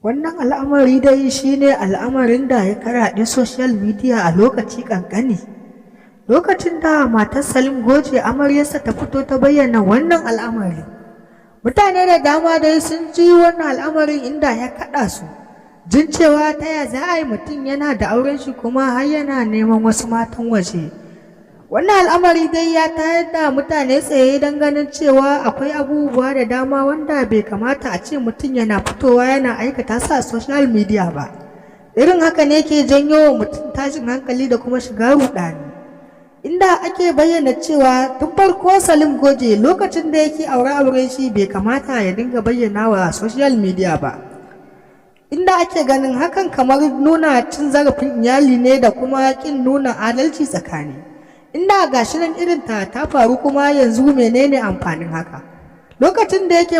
Wannan al'amari dai shi ne al'amarin da ya karaɗe social media a lokaci ƙanƙani. Lokacin da matar Saleem goje Amaryasa ta fito ta bayyana wannan al'amari. Mutane da dama dai sun ji wannan al'amarin inda ya kaɗa su. Jin cewa ta ya za a yi mutum yana da auren shi kuma har yana neman wasu matan waje. Wannan al'amari dai ya tayar da mutane tsaye don ganin cewa akwai abubuwa da dama wanda bai kamata a ce mutum yana fitowa yana aikata su a social media ba. Irin haka ne ke janyo wa mutum tashin hankali da kuma shiga rudani. Inda ake bayyana cewa tun farko Saleem goje lokacin da yake aure shi bai kamata ya dinga bayyana wa social media ba. Inda ake ganin hakan kamar nuna cin zarafin iyali ne da kuma kin nuna adalci tsakani. Inda gashi nan irin ta faru kuma yanzu menene amfanin haka? Lokacin da yake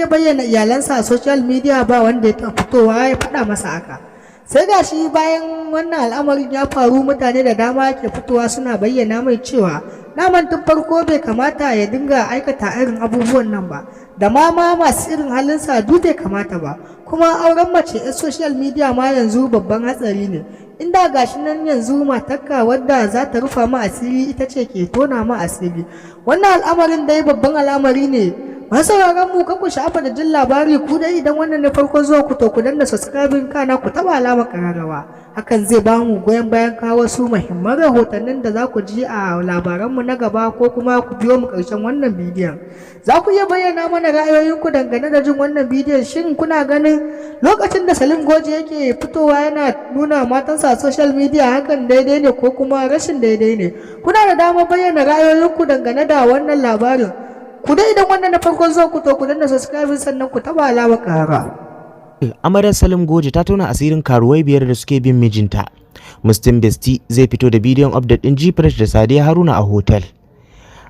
bayyana iyalansa a social media ba wanda ya fitowa ya faɗa masa haka. Sai gashi bayan wannan al'amarin ya faru mutane da dama ke fitowa suna bayyana mai cewa naman tun farko bai kamata ya dinga aikata irin abubuwan nan ba, da ma masu irin halinsa duk bai kamata ba, kuma auren mace a social media ma yanzu babban hatsari ne. Inda gashi nan yanzu matarka wadda za ta rufa ma asiri ita ce ke tona ma asiri. Wannan al'amarin dai babban al'amari ne. Masu sauraron mu kan ku sha'afa da jin labari ku dai idan wannan ne farko zuwa ku to ku danna subscribing kana ku taba alamar kararrawa. Hakan zai ba mu goyon bayan kawo wasu muhimman rahotannin da za ku ji a labaran mu na gaba ko kuma ku biyo mu karshen wannan bidiyon. Za ku iya bayyana mana ra'ayoyinku dangane da jin wannan bidiyon. Shin kuna ganin lokacin da Saleem goje yake fitowa yana nuna matansa a social media hakan daidai ne ko kuma rashin daidai ne? Kuna da damar bayyana ra'ayoyinku dangane da wannan labarin. Ku dai idan wannan na farkon zuwa ku to ku danna subscribe sannan ku taba alamar ƙara. Amaryar Saleem goje ta tona asirin karuwai biyar da suke bin mijinta. Mustin Besti zai fito da bidiyon update din G-Fresh da Sadiya Haruna a hotel.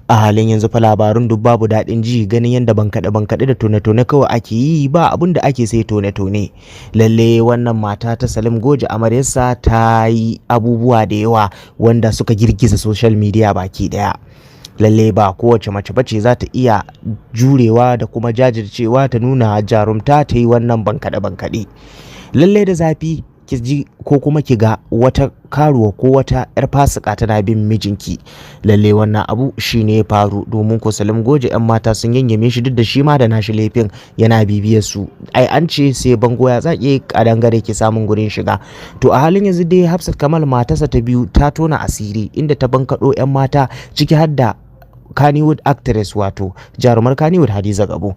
A halin yanzu fa labarun duk babu daɗin ji ganin yadda bankaɗe da tone-tone kawai ake yi ba abin da ake sai tone-tone. Lalle wannan mata ta Saleem goje Amaryasa ta yi abubuwa da yawa wanda suka girgiza social media baki ɗaya. Lalle ba kowace mace bace za ta iya jurewa da kuma jajircewa ta nuna jarumta ta yi wannan bankaɗe. Lalle da zafi ki ji ko kuma ki ga wata karuwa ko wata yar fasika tana bin mijinki. Lalle wannan abu shine ya faru domin ko Saleem goje yan mata sun yanyame shi duk da shi ma da nashi laifin yana bibiyar su. Ai an ce sai bango ya zake kadangare ki samun gurin shiga. To a halin yanzu dai Hafsat Kamal matarsa ta biyu ta tona asiri inda ta bankaɗo yan mata ciki har da Kannywood actress wato jarumar Kannywood Hadiza Gabo.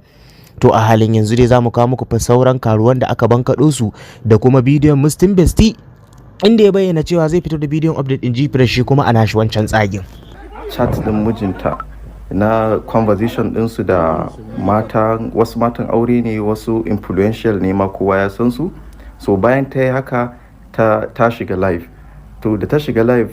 To a halin yanzu dai zamu kawo muku sauran karuwan da aka bankaɗo su da kuma bidiyon Mustin Besti inda ya bayyana cewa zai fito da bidiyon update din G-Fresh shi kuma ana shi wancan tsagin. Chat din mijinta na conversation ɗinsu da mata, wasu matan aure ne wasu influential ne ma kowa ya san su. So bayan ta yi haka ta shiga live. To da ta shiga live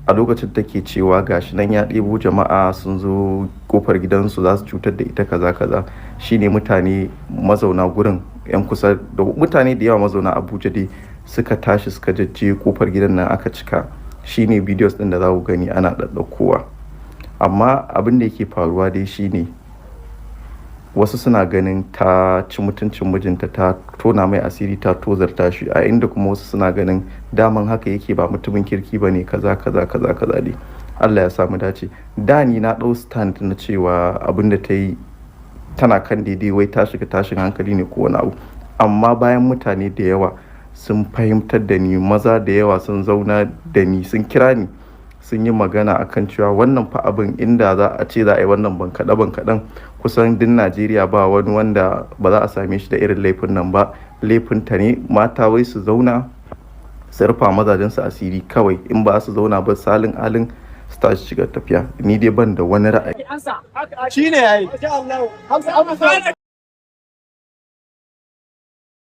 a lokacin take cewa gashi nan ya ɗebo jama'a sun zo kofar gidansu za su cutar da ita kaza shine mutane mazauna gurin yan kusa da mutane da yawa mazauna Abuja dai suka tashi suka jajje kofar gidan nan aka cika. Shine videos din da za ku gani ana ɗaɗɗaukowa. Amma abin da yake faruwa dai shine wasu suna ganin ta ci mutuncin mijinta, ta tona mai asiri, ta tozarta shi, a inda kuma wasu suna ganin daman haka yake ba mutumin kirki bane kaza dai. Allah ya samu dace. Da ni na ɗau stand na cewa abin da ta yi tana kan daidai, wai ta shiga tashin hankali ne ko wani abu. Amma bayan mutane da yawa sun fahimtar da ni, maza da yawa sun zauna da ni sun kira ni sun yi magana akan cewa wannan fa abin inda za a ce za a yi wannan bankaɗen kusan din Najeriya ba wani wanda ba za a same shi da irin laifin nan ba. Laifin ta ne mata wai su zauna su rufa mazajensu asiri kawai, in ba su zauna ba salin alin su tashi shiga tafiya. Ni dai ban da wani ra'ayi.